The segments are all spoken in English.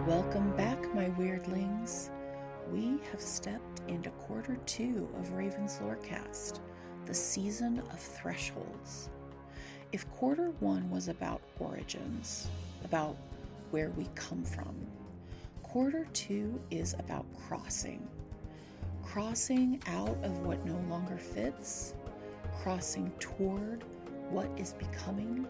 Welcome back, my weirdlings. We have stepped into quarter 2 of Raven's Lorecast, the season of thresholds. If quarter 1 was about origins, about where we come from, quarter 2 is about crossing. Crossing out of what no longer fits, crossing toward what is becoming,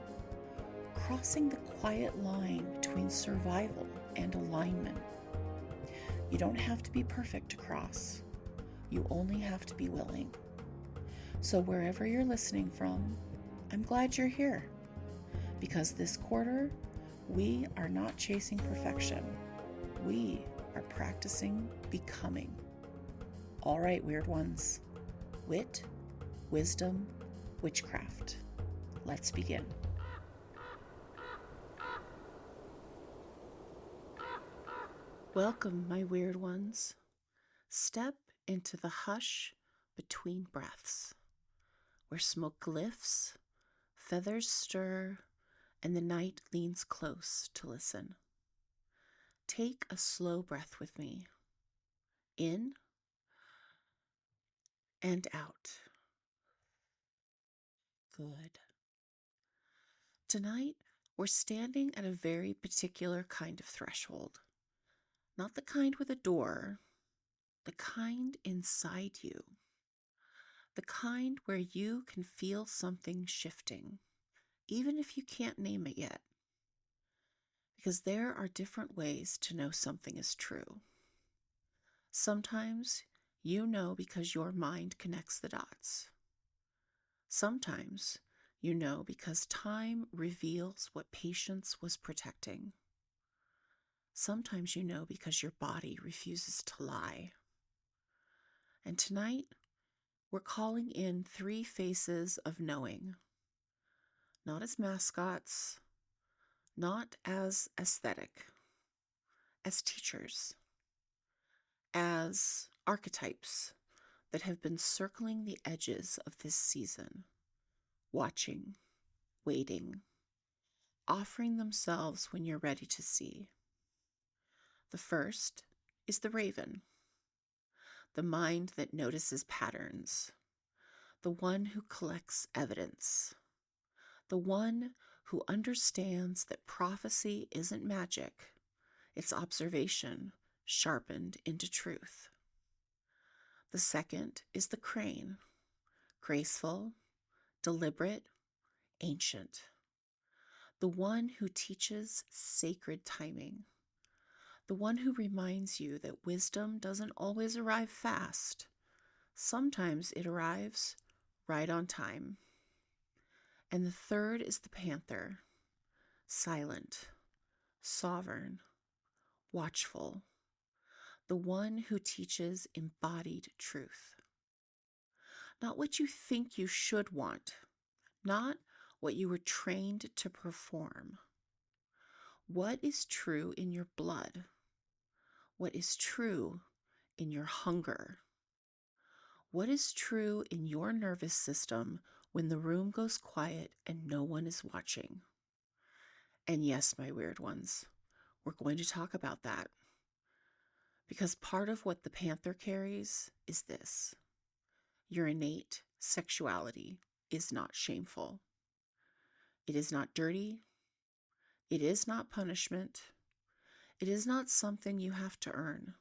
crossing the quiet line between survival and alignment. You don't have to be perfect to cross. You only have to be willing. So wherever you're listening from, I'm glad you're here. Because this quarter, we are not chasing perfection. We are practicing becoming. All right, weird ones. Wit, wisdom, witchcraft. Let's begin. Welcome, my weird ones. Step into the hush between breaths, where smoke lifts, feathers stir, and the night leans close to listen. Take a slow breath with me. In and out. Good. Tonight, we're standing at a very particular kind of threshold. Not the kind with a door, the kind inside you. The kind where you can feel something shifting, even if you can't name it yet. Because there are different ways to know something is true. Sometimes you know because your mind connects the dots. Sometimes you know because time reveals what patience was protecting. Sometimes you know because your body refuses to lie. And tonight, we're calling in 3 faces of knowing. Not as mascots, not as aesthetic, as teachers, as archetypes that have been circling the edges of this season, watching, waiting, offering themselves when you're ready to see. The first is the raven, the mind that notices patterns, the one who collects evidence, the one who understands that prophecy isn't magic, it's observation sharpened into truth. The second is the crane, graceful, deliberate, ancient, the one who teaches sacred timing, the one who reminds you that wisdom doesn't always arrive fast. Sometimes it arrives right on time. And the third is the panther, silent, sovereign, watchful, the one who teaches embodied truth. Not what you think you should want, not what you were trained to perform. What is true in your blood? What is true in your hunger? What is true in your nervous system when the room goes quiet and no one is watching? And yes, my weird ones, we're going to talk about that. Because part of what the panther carries is this: your innate sexuality is not shameful. It is not dirty. It is not punishment. It is not something you have to earn.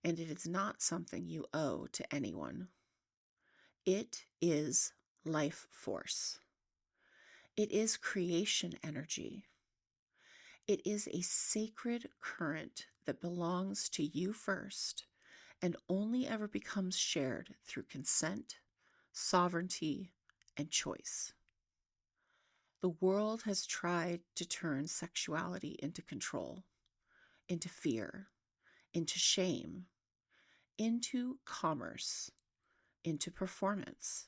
And it is not something you owe to anyone. It is life force. It is creation energy. It is a sacred current that belongs to you first and only ever becomes shared through consent, sovereignty, and choice. The world has tried to turn sexuality into control, into fear, into shame, into commerce, into performance.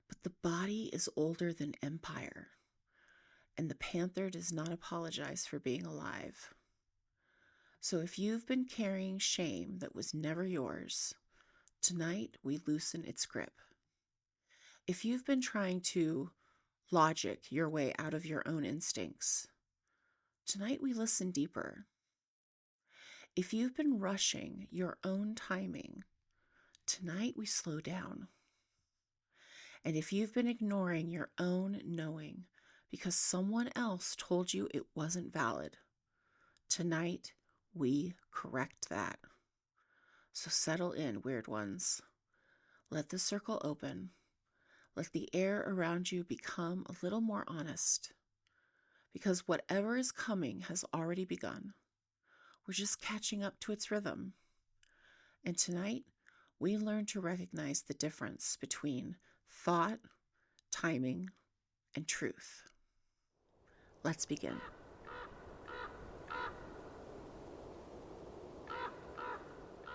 But the body is older than empire, and the panther does not apologize for being alive. So if you've been carrying shame that was never yours, tonight we loosen its grip. If you've been trying to logic your way out of your own instincts, tonight we listen deeper. If you've been rushing your own timing, tonight we slow down. And if you've been ignoring your own knowing because someone else told you it wasn't valid, tonight we correct that. So settle in, weird ones. Let the circle open. Let the air around you become a little more honest. Because whatever is coming has already begun. We're just catching up to its rhythm. And tonight, we learn to recognize the difference between thought, timing, and truth. Let's begin.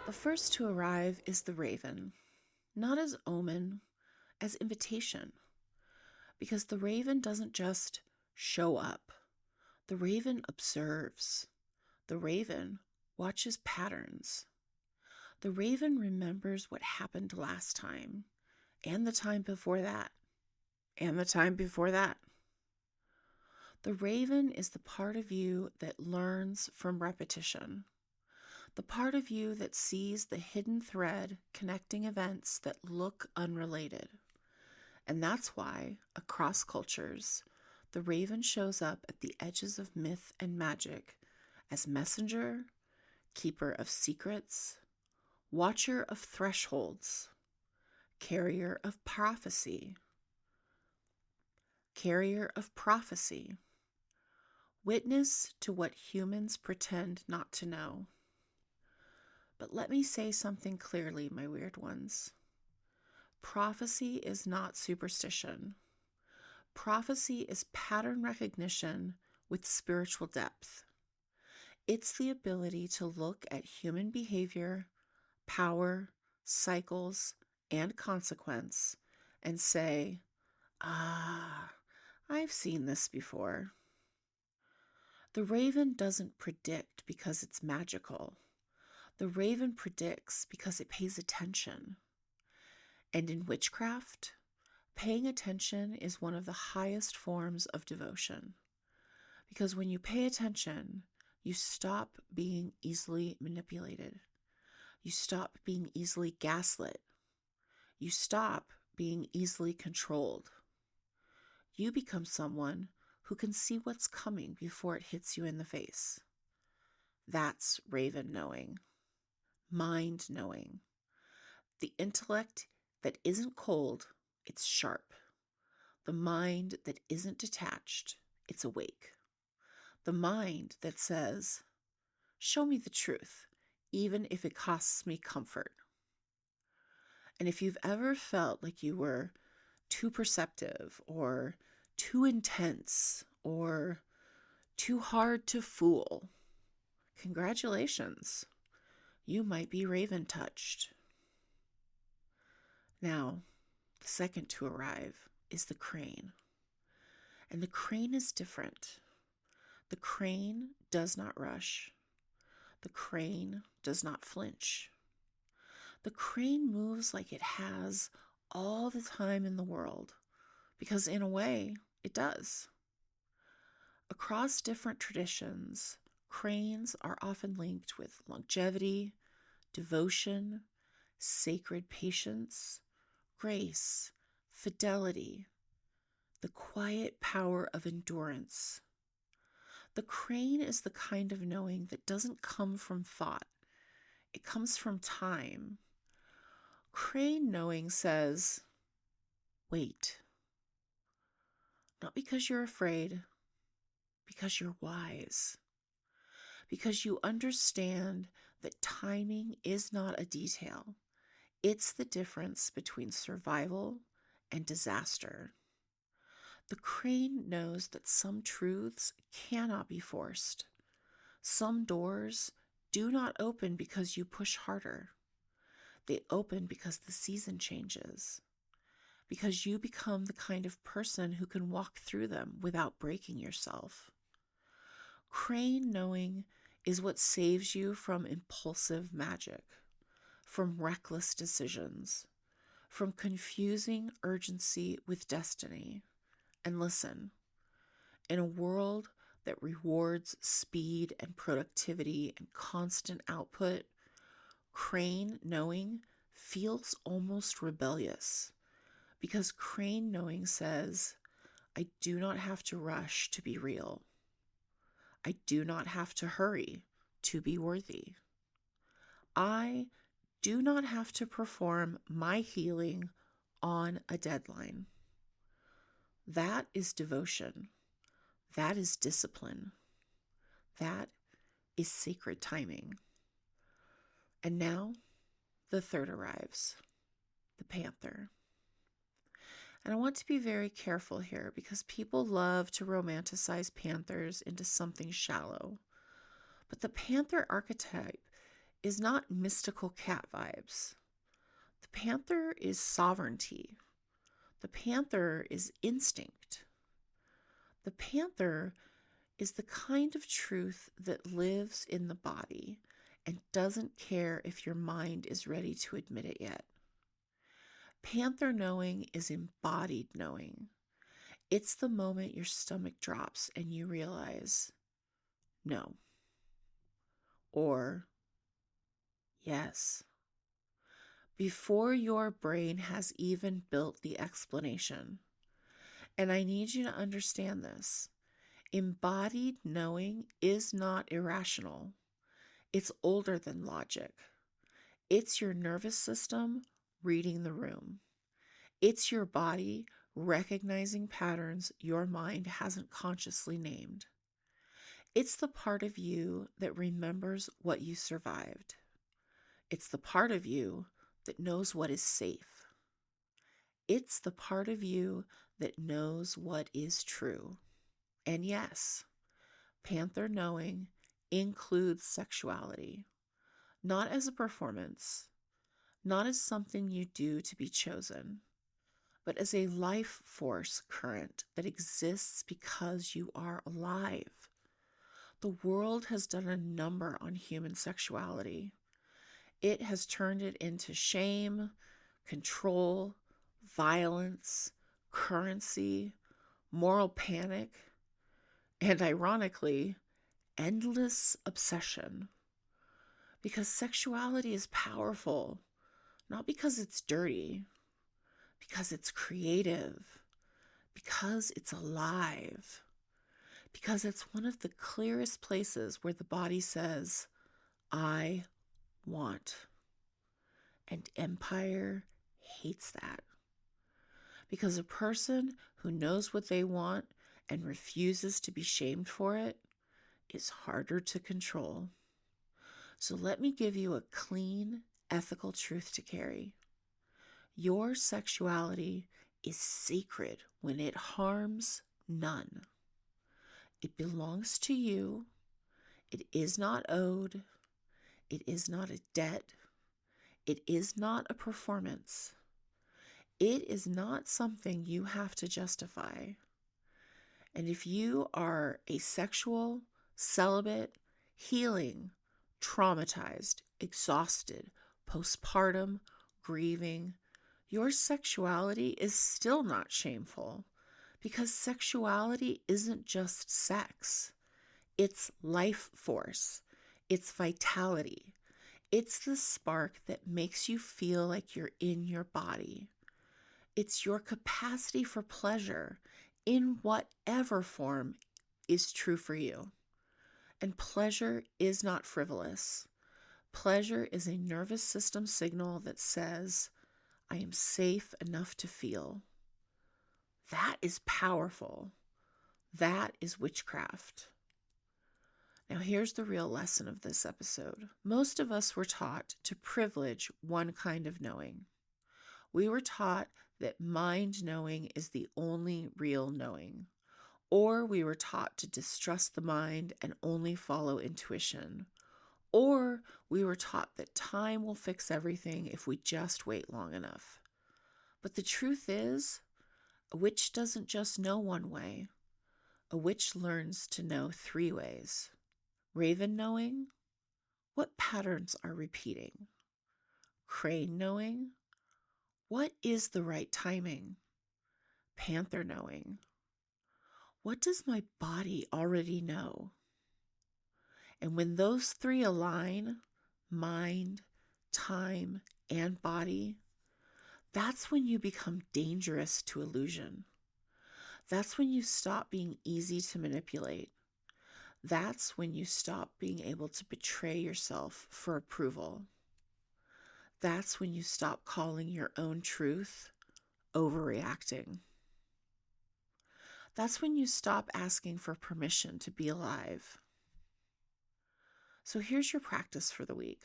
The first to arrive is the raven, not as omen, as invitation. Because the raven doesn't just show up. The raven observes. The raven watches patterns. The raven remembers what happened last time, and the time before that, and the time before that. The raven is the part of you that learns from repetition, the part of you that sees the hidden thread connecting events that look unrelated. And that's why, across cultures, the raven shows up at the edges of myth and magic as messenger, keeper of secrets, watcher of thresholds, carrier of prophecy, witness to what humans pretend not to know. But let me say something clearly, my weird ones. Prophecy is not superstition. Prophecy is pattern recognition with spiritual depth. It's the ability to look at human behavior, power, cycles, and consequence and say, I've seen this before. The raven doesn't predict because it's magical. The raven predicts because it pays attention. And in witchcraft, paying attention is one of the highest forms of devotion. Because when you pay attention, you stop being easily manipulated. You stop being easily gaslit. You stop being easily controlled. You become someone who can see what's coming before it hits you in the face. That's raven knowing, mind knowing. The intellect that isn't cold, it's sharp. The mind that isn't detached, it's awake. The mind that says, show me the truth, even if it costs me comfort. And if you've ever felt like you were too perceptive or too intense or too hard to fool, congratulations, you might be raven touched. Now, the second to arrive is the crane. And the crane is different. The crane does not rush. The crane does not flinch. The crane moves like it has all the time in the world, because in a way, it does. Across different traditions, cranes are often linked with longevity, devotion, sacred patience, grace, fidelity, the quiet power of endurance. The crane is the kind of knowing that doesn't come from thought. It comes from time. Crane knowing says, wait. Not because you're afraid, because you're wise. Because you understand that timing is not a detail. It's the difference between survival and disaster. The crane knows that some truths cannot be forced. Some doors do not open because you push harder. They open because the season changes. Because you become the kind of person who can walk through them without breaking yourself. Crane knowing is what saves you from impulsive magic, from reckless decisions, from confusing urgency with destiny. And listen, in a world that rewards speed and productivity and constant output, crane knowing feels almost rebellious, because crane knowing says, I do not have to rush to be real. I do not have to hurry to be worthy. I do not have to perform my healing on a deadline. That is devotion. That is discipline. That is sacred timing. And now the third arrives, the Panther. And I want to be very careful here because people love to romanticize panthers into something shallow. But the Panther archetype is not mystical cat vibes. The Panther is sovereignty. The Panther is instinct. The Panther is the kind of truth that lives in the body and doesn't care if your mind is ready to admit it yet. Panther knowing is embodied knowing. It's the moment your stomach drops and you realize, no, or yes, before your brain has even built the explanation. And I need you to understand this. Embodied knowing is not irrational. It's older than logic. It's your nervous system reading the room. It's your body recognizing patterns your mind hasn't consciously named. It's the part of you that remembers what you survived. It's the part of you that knows what is safe. It's the part of you that knows what is true. And yes, Panther knowing includes sexuality, not as a performance, not as something you do to be chosen, but as a life force current that exists because you are alive. The world has done a number on human sexuality. It has turned it into shame, control, violence, currency, moral panic, and ironically, endless obsession. Because sexuality is powerful, not because it's dirty, because it's creative, because it's alive, because it's one of the clearest places where the body says, I want. And empire hates that. Because a person who knows what they want and refuses to be shamed for it is harder to control. So let me give you a clean, ethical truth to carry. Your sexuality is sacred when it harms none. It belongs to you. It is not owed. It is not a debt. It is not a performance. It is not something you have to justify. And if you are asexual, celibate, healing, traumatized, exhausted, postpartum, grieving, your sexuality is still not shameful, because sexuality isn't just sex. It's life force. It's vitality. It's the spark that makes you feel like you're in your body. It's your capacity for pleasure in whatever form is true for you. And pleasure is not frivolous. Pleasure is a nervous system signal that says, I am safe enough to feel. That is powerful. That is witchcraft. Now, here's the real lesson of this episode. Most of us were taught to privilege one kind of knowing. We were taught that mind knowing is the only real knowing. Or we were taught to distrust the mind and only follow intuition. Or we were taught that time will fix everything if we just wait long enough. But the truth is, a witch doesn't just know one way. A witch learns to know 3 ways. Raven knowing, what patterns are repeating? Crane knowing, what is the right timing? Panther knowing, What does my body already know? And when those three align, mind, time, and body, that's when you become dangerous to illusion. That's when you stop being easy to manipulate. That's when you stop being able to betray yourself for approval. That's when you stop calling your own truth overreacting. That's when you stop asking for permission to be alive. So here's your practice for the week.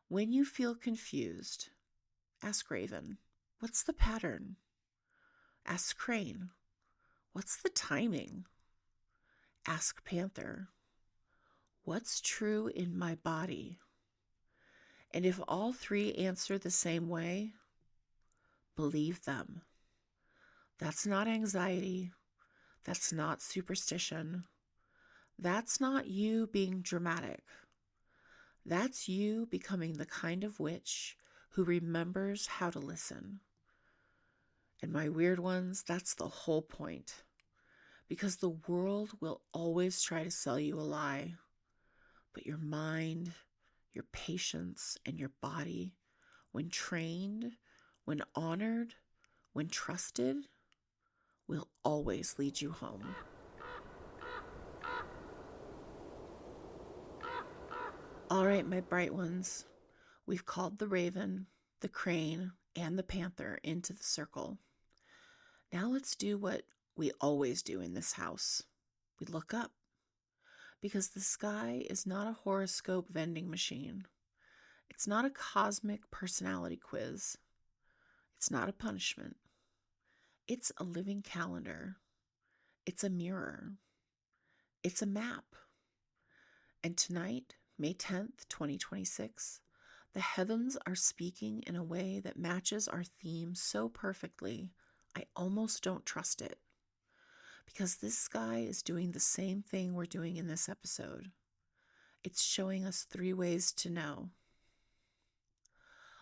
When you feel confused, ask Raven, what's the pattern? Ask Crane, what's the timing? Ask Panther, what's true in my body? And if all three answer the same way, believe them. That's not anxiety. That's not superstition. That's not you being dramatic. That's you becoming the kind of witch who remembers how to listen. And my weird ones, that's the whole point. Because the world will always try to sell you a lie. But your mind, your patience, and your body, when trained, when honored, when trusted, will always lead you home. All right, my bright ones, we've called the raven, the crane, and the panther into the circle. Now let's do what we always do in this house. We look up. Because the sky is not a horoscope vending machine. It's not a cosmic personality quiz. It's not a punishment. It's a living calendar. It's a mirror. It's a map. And tonight, May 10th, 2026, the heavens are speaking in a way that matches our theme so perfectly, I almost don't trust it. Because this sky is doing the same thing we're doing in this episode. It's showing us 3 ways to know.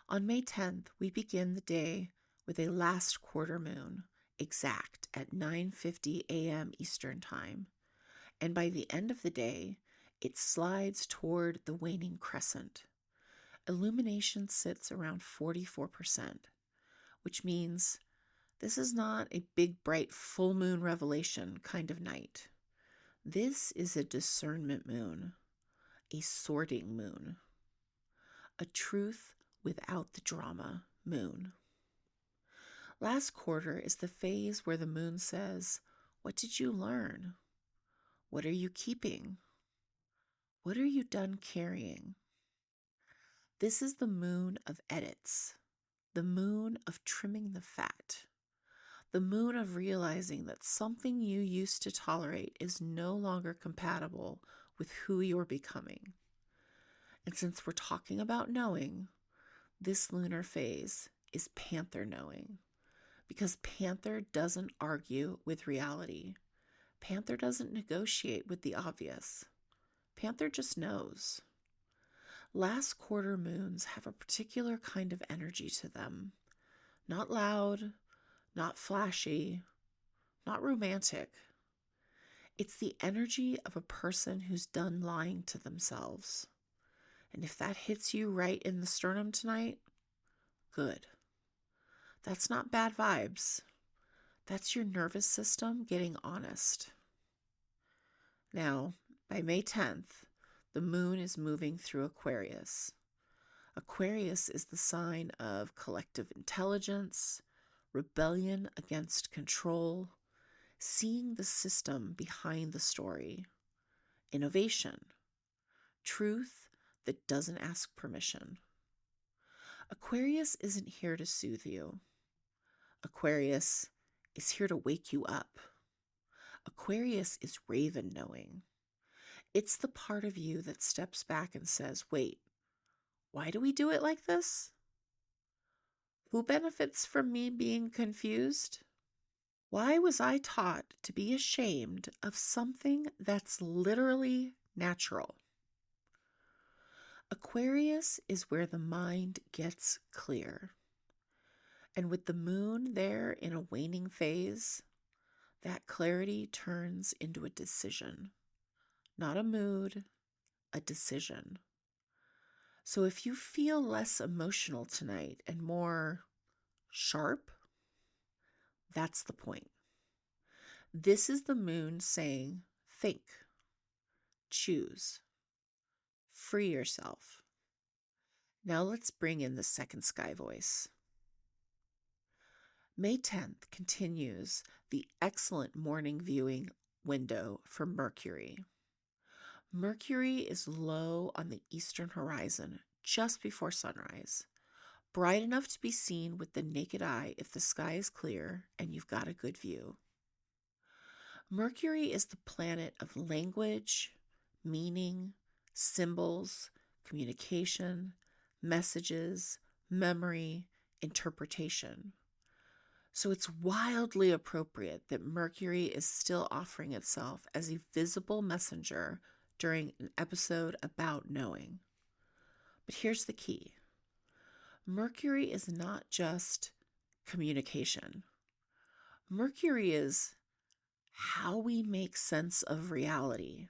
On May 10th, we begin the day with a last quarter moon, exact at 9:50 a.m. Eastern Time. And by the end of the day, it slides toward the waning crescent. Illumination sits around 44%, which means this is not a big, bright, full moon revelation kind of night. This is a discernment moon, a sorting moon, a truth without the drama moon. Last quarter is the phase where the moon says, what did you learn? What are you keeping? What are you done carrying? This is the moon of edits, the moon of trimming the fat, the moon of realizing that something you used to tolerate is no longer compatible with who you're becoming. And since we're talking about knowing, this lunar phase is Panther knowing, because Panther doesn't argue with reality. Panther doesn't negotiate with the obvious. Panther just knows. Last quarter moons have a particular kind of energy to them. Not loud, not flashy, not romantic. It's the energy of a person who's done lying to themselves. And if that hits you right in the sternum tonight, good. That's not bad vibes. That's your nervous system getting honest. Now, by May 10th, the moon is moving through Aquarius. Aquarius is the sign of collective intelligence, rebellion against control, seeing the system behind the story, innovation, truth that doesn't ask permission. Aquarius isn't here to soothe you. Aquarius is here to wake you up. Aquarius is raven knowing. It's the part of you that steps back and says, wait, why do we do it like this? Who benefits from me being confused? Why was I taught to be ashamed of something that's literally natural? Aquarius is where the mind gets clear. And with the moon there in a waning phase, that clarity turns into a decision, not a mood, a decision. So if you feel less emotional tonight and more sharp, that's the point. This is the moon saying, think, choose, free yourself. Now let's bring in the second sky voice. May 10th continues the excellent morning viewing window for Mercury. Mercury is low on the eastern horizon just before sunrise, bright enough to be seen with the naked eye if the sky is clear and you've got a good view. Mercury is the planet of language, meaning, symbols, communication, messages, memory, interpretation. So it's wildly appropriate that Mercury is still offering itself as a visible messenger during an episode about knowing. But here's the key. Mercury is not just communication. Mercury is how we make sense of reality.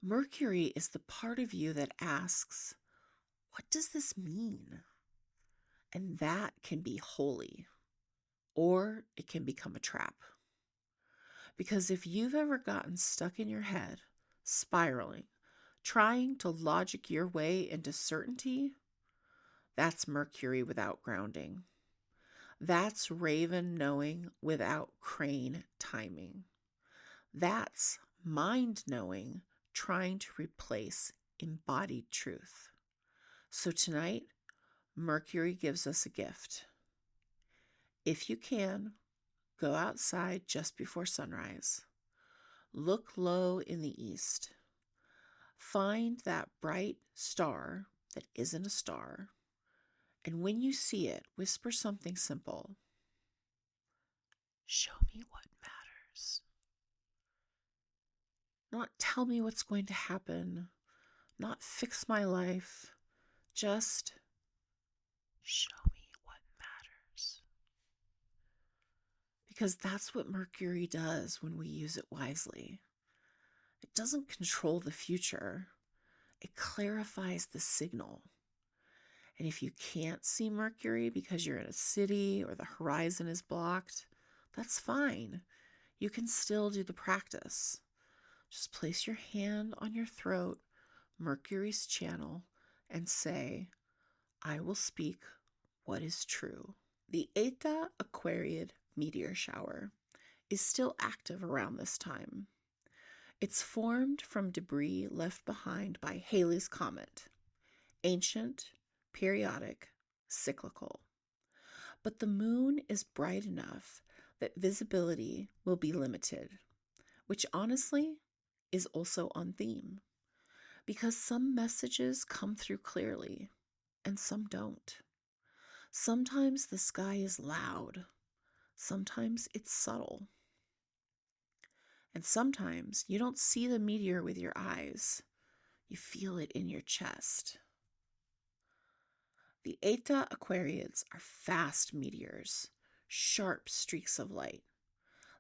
Mercury is the part of you that asks, what does this mean? And that can be holy, or it can become a trap. Because if you've ever gotten stuck in your head, spiraling, trying to logic your way into certainty, that's Mercury without grounding. That's Raven knowing without Crane timing. That's mind knowing trying to replace embodied truth. So tonight, Mercury gives us a gift. If you can, go outside just before sunrise. Look low in the east. Find that bright star that isn't a star. And when you see it, whisper something simple. Show me what matters. Not tell me what's going to happen. Not fix my life. Just show me what matters. Because that's what Mercury does when we use it wisely. It doesn't control the future. It clarifies the signal. And if you can't see Mercury because you're in a city or the horizon is blocked, that's fine. You can still do the practice. Just place your hand on your throat, Mercury's channel, and say, I will speak what is true. The Eta Aquariid meteor shower is still active around this time. It's formed from debris left behind by Halley's Comet, ancient, periodic, cyclical. But the moon is bright enough that visibility will be limited, which honestly is also on theme, because some messages come through clearly and some don't. Sometimes the sky is loud, sometimes it's subtle, and sometimes you don't see the meteor with your eyes, you feel it in your chest. The Eta Aquariids are fast meteors, sharp streaks of light,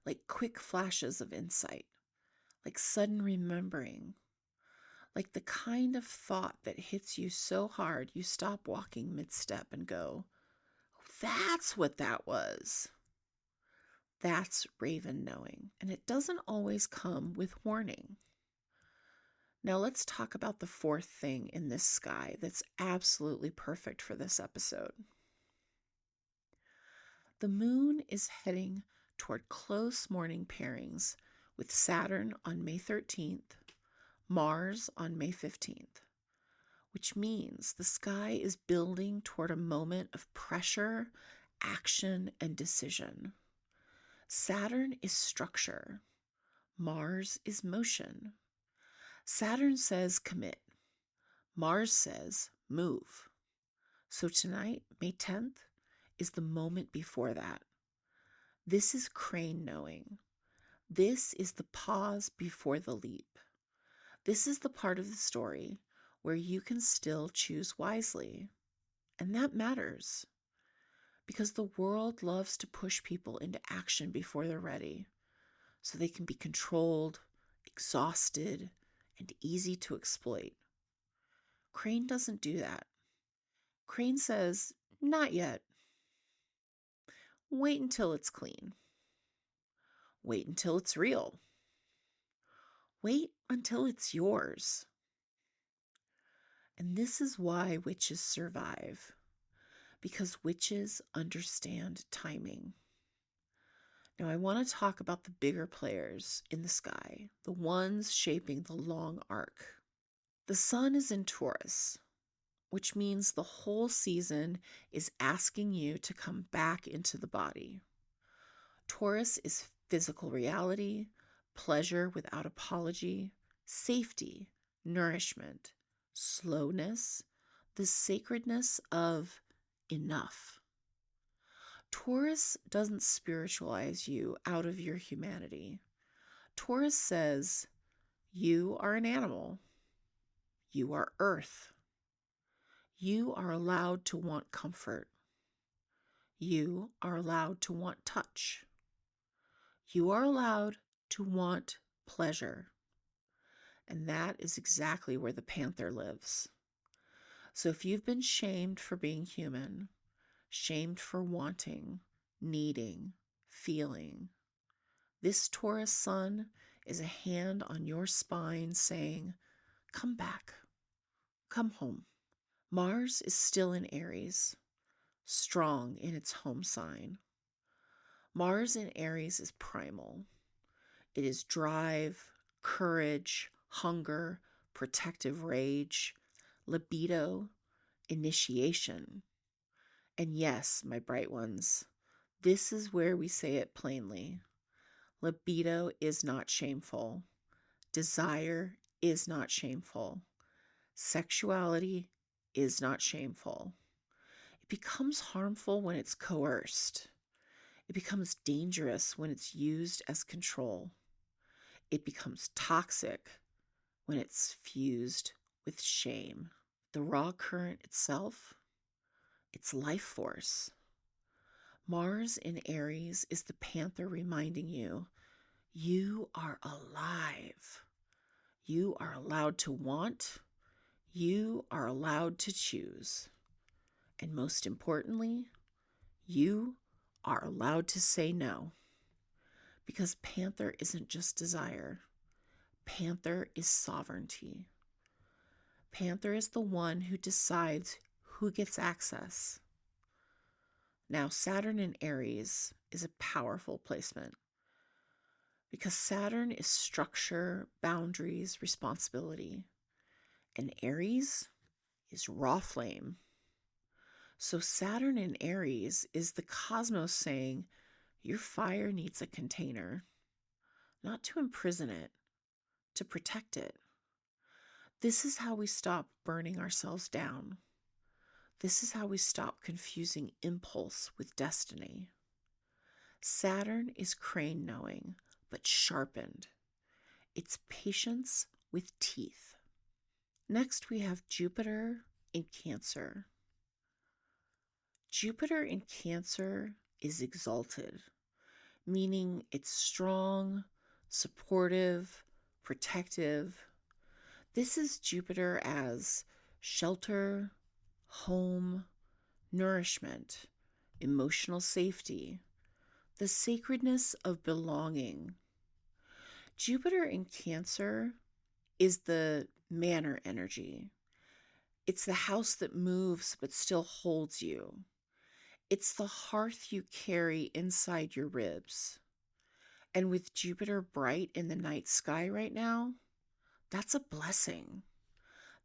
like quick flashes of insight, like sudden remembering, like the kind of thought that hits you so hard you stop walking mid-step and go, oh, that's what that was. That's Raven knowing, and it doesn't always come with warning. Now let's talk about the fourth thing in this sky that's absolutely perfect for this episode. The moon is heading toward close morning pairings with Saturn on May 13th, Mars on May 15th, which means the sky is building toward a moment of pressure, action, and decision. Saturn is structure. Mars is motion. Saturn says commit. Mars says move. So tonight, May 10th, is the moment before that. This is Crane knowing. This is the pause before the leap. This is the part of the story where you can still choose wisely. And that matters, because the world loves to push people into action before they're ready. so they can be controlled, exhausted, and easy to exploit. Crane doesn't do that. Crane says, not yet. Wait until it's clean. Wait until it's real. Wait until it's yours. And this is why witches survive, because witches understand timing. Now, I want to talk about the bigger players in the sky, the ones shaping the long arc. The sun is in Taurus, which means the whole season is asking you to come back into the body. Taurus is physical reality, pleasure without apology, safety, nourishment, slowness, the sacredness of enough. Taurus doesn't spiritualize you out of your humanity. Taurus says, you are an animal. You are earth. You are allowed to want comfort. You are allowed to want touch. You are allowed to want pleasure. And that is exactly where the panther lives. So if you've been shamed for being human, shamed for wanting, needing, feeling, this Taurus sun is a hand on your spine saying, come back, come home. Mars is still in Aries, strong in its home sign. Mars in Aries is primal. It is drive, courage, hunger, protective rage, libido, initiation. And yes, my bright ones, this is where we say it plainly. Libido is not shameful. Desire is not shameful. Sexuality is not shameful. It becomes harmful when it's coerced. It becomes dangerous when it's used as control. It becomes toxic when it's fused with shame. The raw current itself, it's life force. Mars in Aries is the panther reminding you, you are alive. You are allowed to want. You are allowed to choose. And most importantly, you are allowed to say no. Because panther isn't just desire. Panther is sovereignty. Panther is the one who decides who gets access. Now, Saturn in Aries is a powerful placement because Saturn is structure, boundaries, responsibility, and Aries is raw flame. So Saturn in Aries is the cosmos saying, your fire needs a container, not to imprison it, to protect it. This is how we stop burning ourselves down. This is how we stop confusing impulse with destiny. Saturn is crane knowing, but sharpened. It's patience with teeth. Next, we have Jupiter in Cancer. Jupiter in Cancer is exalted, meaning it's strong, supportive, protective. This is Jupiter as shelter, home, nourishment, emotional safety, the sacredness of belonging. Jupiter in Cancer is the manor energy. It's the house that moves but still holds you. It's the hearth you carry inside your ribs. And with Jupiter bright in the night sky right now, that's a blessing.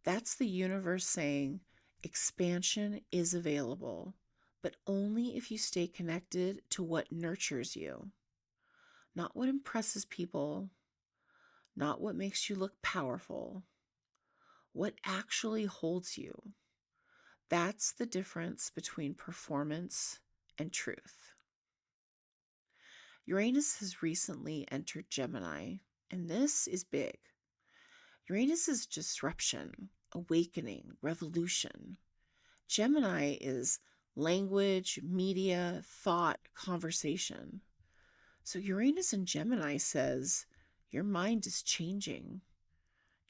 That's the universe saying expansion is available, but only if you stay connected to what nurtures you, not what impresses people, not what makes you look powerful, what actually holds you. That's the difference between performance and truth. Uranus has recently entered Gemini, and this is big. Uranus is disruption, awakening, revolution. Gemini is language, media, thought, conversation. So Uranus in Gemini says your mind is changing.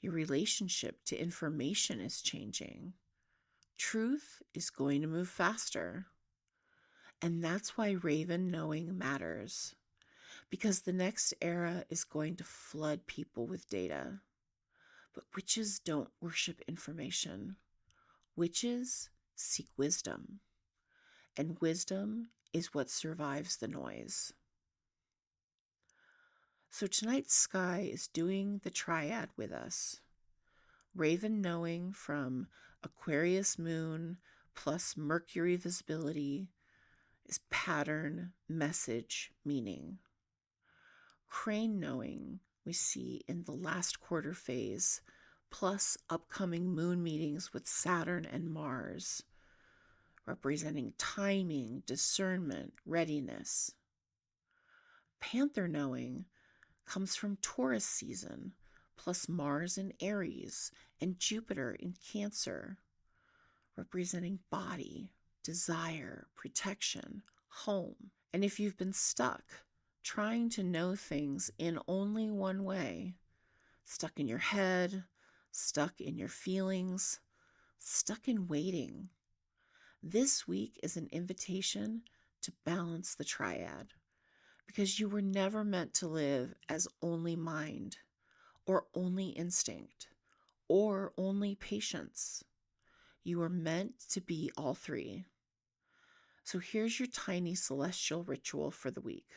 Your relationship to information is changing. Truth is going to move faster. And that's why Raven knowing matters, because the next era is going to flood people with data. But witches don't worship information. Witches seek wisdom, and wisdom is what survives the noise. So tonight's sky is doing the triad with us. Raven knowing from Aquarius moon plus Mercury visibility is pattern, message, meaning. Crane knowing we see in the last quarter phase, plus upcoming moon meetings with Saturn and Mars, representing timing, discernment, readiness. Panther knowing comes from Taurus season, plus Mars in Aries and Jupiter in Cancer, representing body, desire, protection, home. And if you've been stuck trying to know things in only one way, stuck in your head, stuck in your feelings, stuck in waiting, this week is an invitation to balance the triad, because you were never meant to live as only mind, or only instinct, or only patience. You were meant to be all three. So here's your tiny celestial ritual for the week.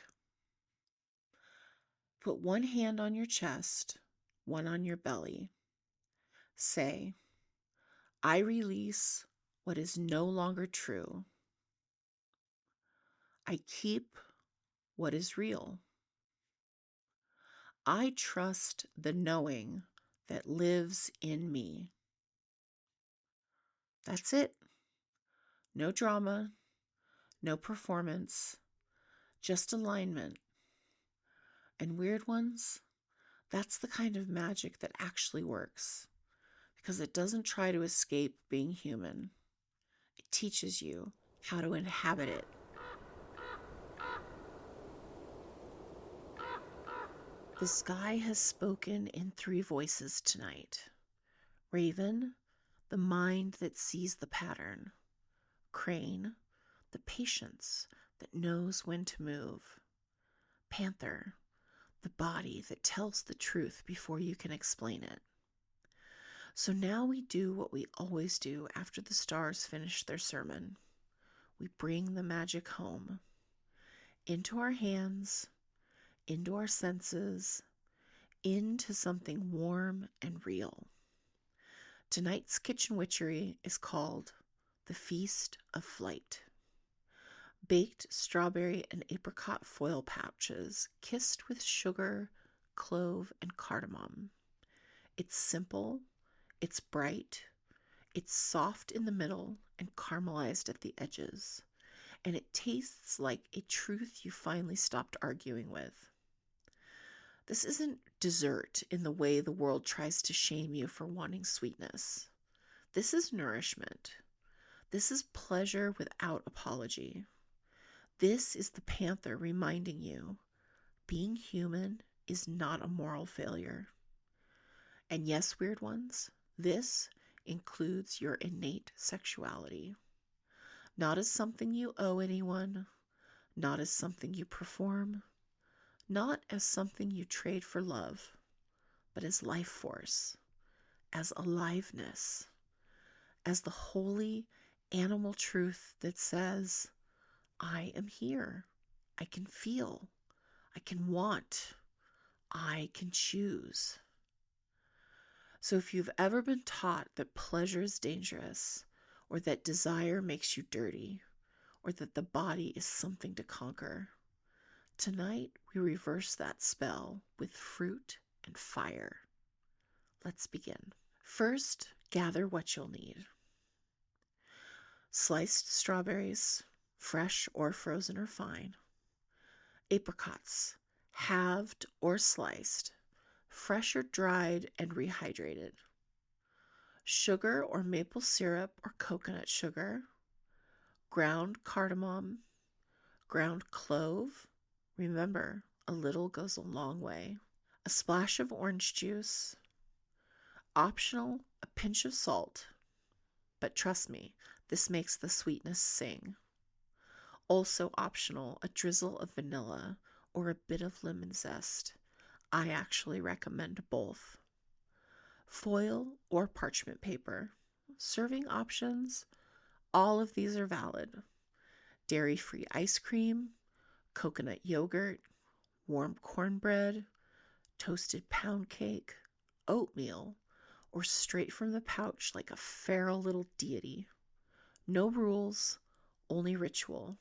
Put one hand on your chest, one on your belly. Say, I release what is no longer true. I keep what is real. I trust the knowing that lives in me. That's it. No drama, no performance, just alignment. And weird ones, that's the kind of magic that actually works, because it doesn't try to escape being human. It teaches you how to inhabit it. The sky has spoken in three voices tonight. Raven, the mind that sees the pattern. Crane, the patience that knows when to move. Panther, the body that tells the truth before you can explain it. So now we do what we always do after the stars finish their sermon. We bring the magic home, into our hands, into our senses, into something warm and real. Tonight's kitchen witchery is called the Feast of Flight. Baked strawberry and apricot foil pouches kissed with sugar, clove, and cardamom. It's simple, it's bright, it's soft in the middle and caramelized at the edges, and it tastes like a truth you finally stopped arguing with. This isn't dessert in the way the world tries to shame you for wanting sweetness. This is nourishment. This is pleasure without apology. This is the Panther reminding you, being human is not a moral failure. And yes, weird ones, this includes your innate sexuality. Not as something you owe anyone, not as something you perform, not as something you trade for love, but as life force, as aliveness, as the holy animal truth that says, I am here, I can feel, I can want, I can choose. So if you've ever been taught that pleasure is dangerous, or that desire makes you dirty, or that the body is something to conquer, tonight we reverse that spell with fruit and fire. Let's begin. First, gather what you'll need. Sliced strawberries, fresh or frozen or fine. Apricots, halved or sliced, fresh or dried and rehydrated. Sugar or maple syrup or coconut sugar. Ground cardamom, ground clove, Remember, a little goes a long way. A splash of orange juice, optional, a pinch of salt, but trust me, this makes the sweetness sing. Also optional, a drizzle of vanilla or a bit of lemon zest. I actually recommend both. Foil or parchment paper. Serving options, all of these are valid. Dairy-free ice cream, coconut yogurt, warm cornbread, toasted pound cake, oatmeal, or straight from the pouch like a feral little deity. No rules, only ritual.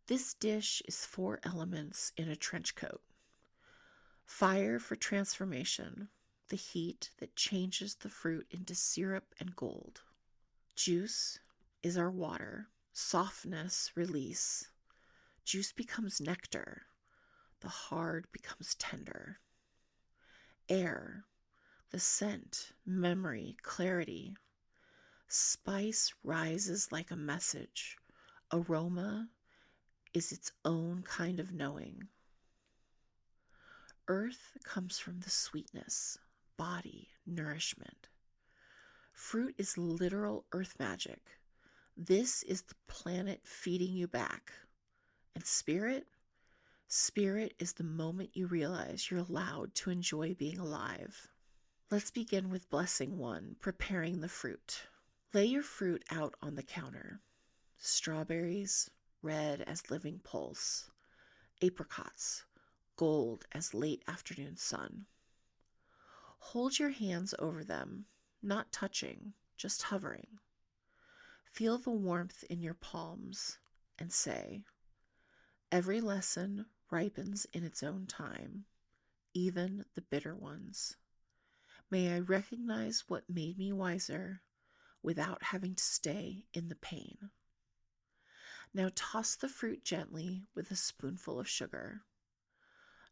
This dish is 4 elements in a trench coat. Fire for transformation, the heat that changes the fruit into syrup and gold. Juice is our water, softness, release. Juice becomes nectar, the hard becomes tender. Air, the scent, memory, clarity. Spice rises like a message. Aroma is its own kind of knowing. Earth comes from the sweetness, body, nourishment. Fruit is literal earth magic. This is the planet feeding you back. And spirit? Spirit is the moment you realize you're allowed to enjoy being alive. Let's begin with blessing 1, preparing the fruit. Lay your fruit out on the counter. Strawberries, red as living pulse. Apricots, gold as late afternoon sun. Hold your hands over them, not touching, just hovering. Feel the warmth in your palms and say, every lesson ripens in its own time, even the bitter ones. May I recognize what made me wiser without having to stay in the pain. Now toss the fruit gently with a spoonful of sugar.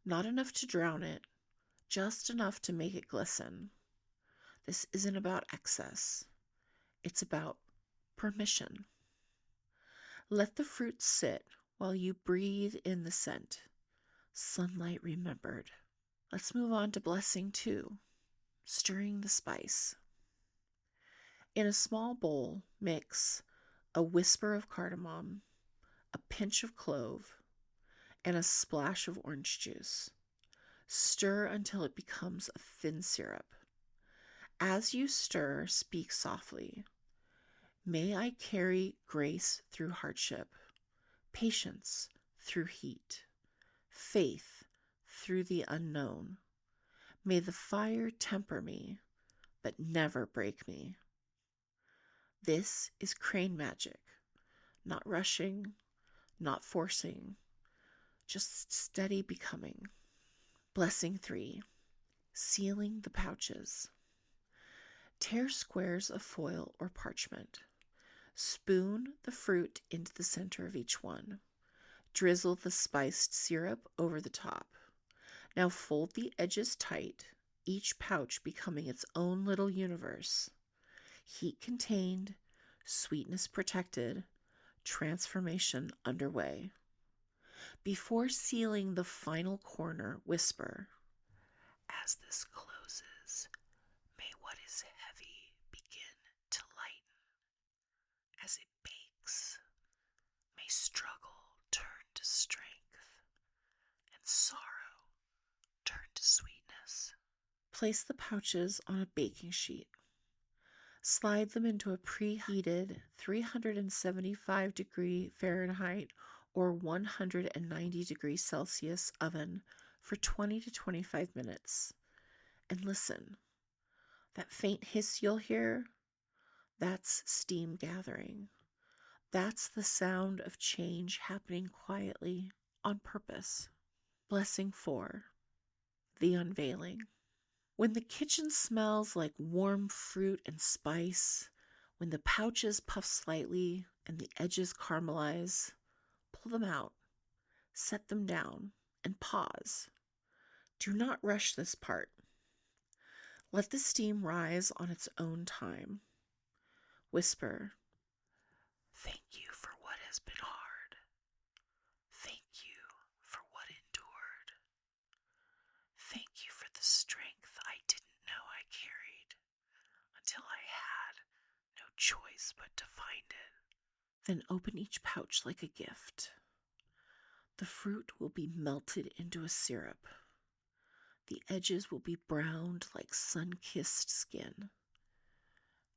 Not enough to drown it, just enough to make it glisten. This isn't about excess. It's about permission. Let the fruit sit while you breathe in the scent. Sunlight remembered. Let's move on to blessing 2, stirring the spice. In a small bowl, mix a whisper of cardamom, a pinch of clove, and a splash of orange juice. Stir until it becomes a thin syrup. As you stir, speak softly. May I carry grace through hardship, patience through heat, faith through the unknown. May the fire temper me, but never break me. This is crane magic, not rushing, not forcing, just steady becoming. Blessing 3, sealing the pouches. Tear squares of foil or parchment. Spoon the fruit into the center of each one. Drizzle the spiced syrup over the top. Now fold the edges tight, each pouch becoming its own little universe. Heat contained, sweetness protected, transformation underway. Before sealing the final corner, whisper, as this closes, may what is heavy begin to lighten. As it bakes, may struggle turn to strength, and sorrow turn to sweetness. Place the pouches on a baking sheet. Slide them into a preheated 375 degree Fahrenheit or 190 degrees Celsius oven for 20 to 25 minutes. And listen, that faint hiss you'll hear, that's steam gathering. That's the sound of change happening quietly on purpose. Blessing 4, the unveiling. When the kitchen smells like warm fruit and spice, when the pouches puff slightly and the edges caramelize, pull them out, set them down, and pause. Do not rush this part. Let the steam rise on its own time. Whisper, thank you for what has been hard. Thank you for choice but to find it. Then open each pouch like a gift. The fruit will be melted into a syrup. The edges will be browned like sun-kissed skin.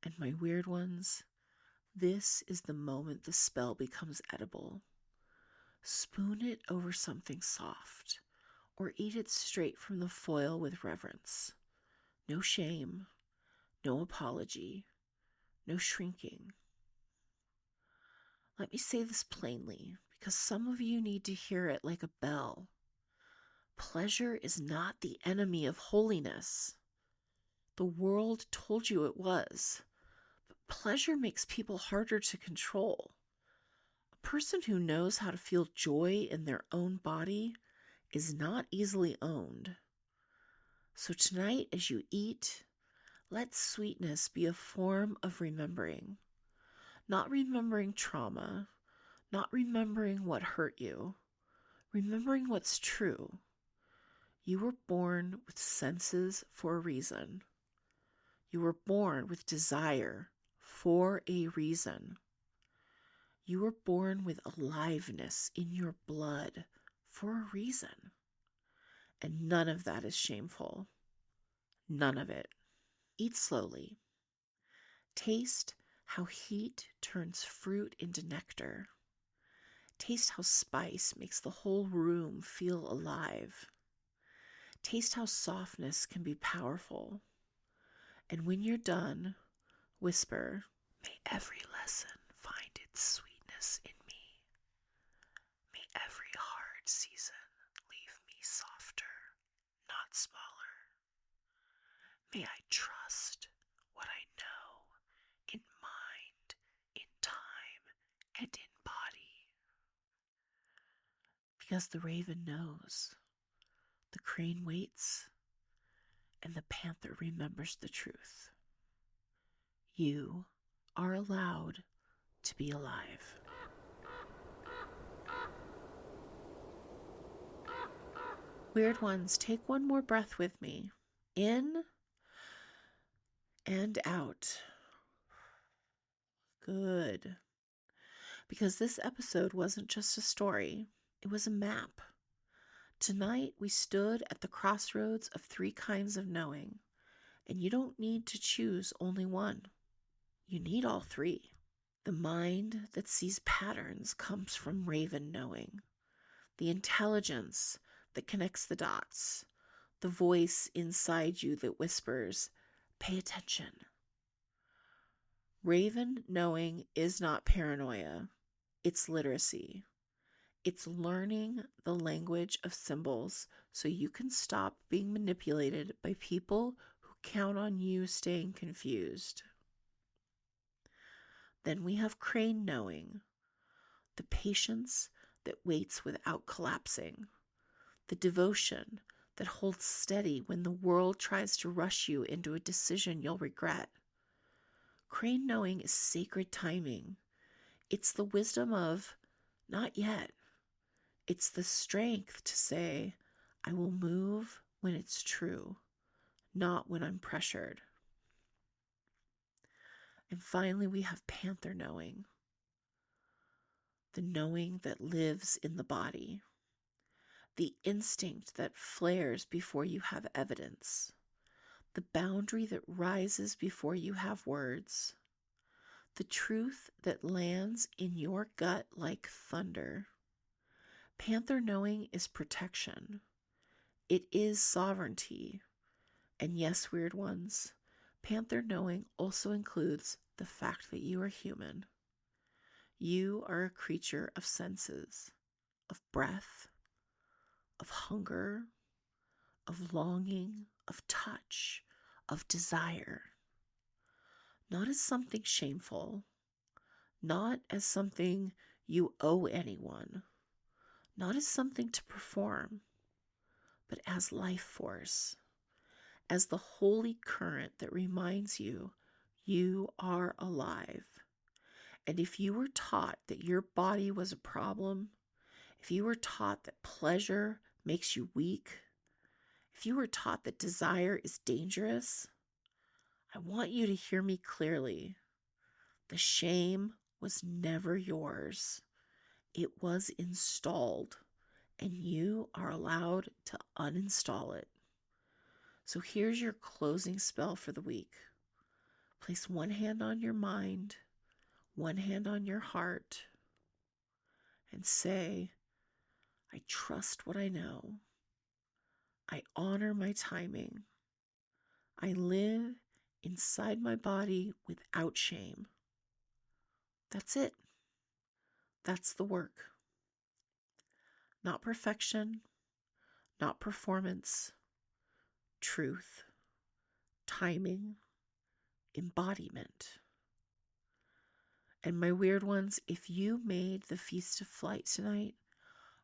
And my weird ones, this is the moment the spell becomes edible. Spoon it over something soft, or eat it straight from the foil with reverence. No shame, no apology, no shrinking. Let me say this plainly, because some of you need to hear it like a bell. Pleasure is not the enemy of holiness. The world told you it was, but pleasure makes people harder to control. A person who knows how to feel joy in their own body is not easily owned. So tonight, as you eat, let sweetness be a form of remembering. Not remembering trauma, not remembering what hurt you, remembering what's true. You were born with senses for a reason. You were born with desire for a reason. You were born with aliveness in your blood for a reason. And none of that is shameful. None of it. Eat slowly. Taste how heat turns fruit into nectar. Taste how spice makes the whole room feel alive. Taste how softness can be powerful. And when you're done, whisper, "May every lesson find its sweetness in me. May every hard season leave me softer, not smaller. May I trust what I know in mind, in time, and in body." Because the raven knows, the crane waits, and the panther remembers the truth. You are allowed to be alive. Weird ones, take one more breath with me. In and out. Good. Because this episode wasn't just a story, it was a map. Tonight, we stood at the crossroads of 3 kinds of knowing, and you don't need to choose only one. You need all 3. The mind that sees patterns comes from raven knowing. The intelligence that connects the dots. The voice inside you that whispers, "Pay attention." Raven knowing is not paranoia. It's literacy. It's learning the language of symbols so you can stop being manipulated by people who count on you staying confused. Then we have crane knowing, the patience that waits without collapsing, the devotion that holds steady when the world tries to rush you into a decision you'll regret. Crane knowing is sacred timing. It's the wisdom of not yet. It's the strength to say, I will move when it's true, not when I'm pressured. And finally, we have panther knowing, the knowing that lives in the body, the instinct that flares before you have evidence, the boundary that rises before you have words, the truth that lands in your gut like thunder. Panther knowing is protection. It is sovereignty. And yes, weird ones, panther knowing also includes the fact that you are human. You are a creature of senses, of breath, of hunger, of longing, of touch, of desire. Not as something shameful, not as something you owe anyone, not as something to perform, but as life force, as the holy current that reminds you you are alive. And if you were taught that your body was a problem, if you were taught that pleasure makes you weak, if you were taught that desire is dangerous, I want you to hear me clearly. The shame was never yours. It was installed, and you are allowed to uninstall it. So here's your closing spell for the week. Place one hand on your mind, one hand on your heart, and say, I trust what I know. I honor my timing. I live inside my body without shame. That's it. That's the work. Not perfection, not performance, truth, timing, embodiment. And my weird ones, if you made the Feast of Flight tonight,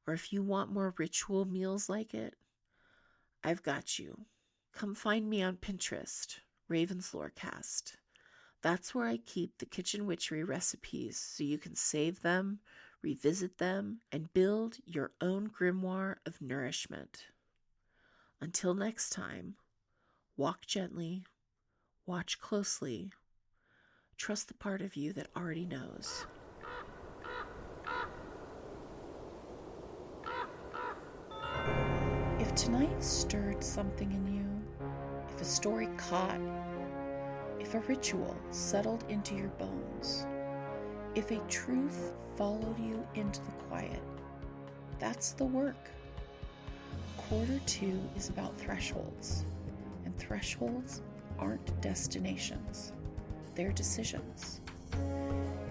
or if you want more ritual meals like it, I've got you. Come find me on Pinterest, Raven's Lorecast. That's where I keep the kitchen witchery recipes so you can save them, revisit them, and build your own grimoire of nourishment. Until next time, walk gently, watch closely, trust the part of you that already knows. If tonight stirred something in you, if a story caught, if a ritual settled into your bones, if a truth followed you into the quiet, that's the work. Quarter 2 is about thresholds, and thresholds aren't destinations, they're decisions.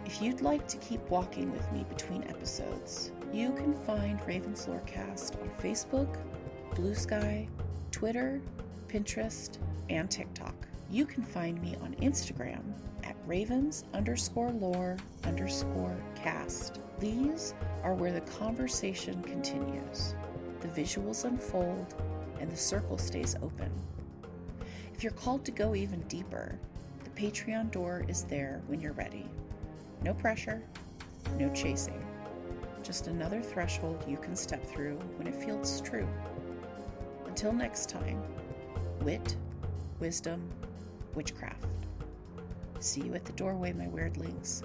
If you'd like to keep walking with me between episodes, you can find Raven's Lorecast on Facebook, Blue Sky, Twitter, Pinterest, and TikTok. You can find me on Instagram at ravens_lore_cast. These are where the conversation continues, the visuals unfold, and the circle stays open. If you're called to go even deeper, the Patreon door is there when you're ready. No pressure, no chasing. Just another threshold you can step through when it feels true. Until next time, wit, wisdom, witchcraft. See you at the doorway, my weirdlings.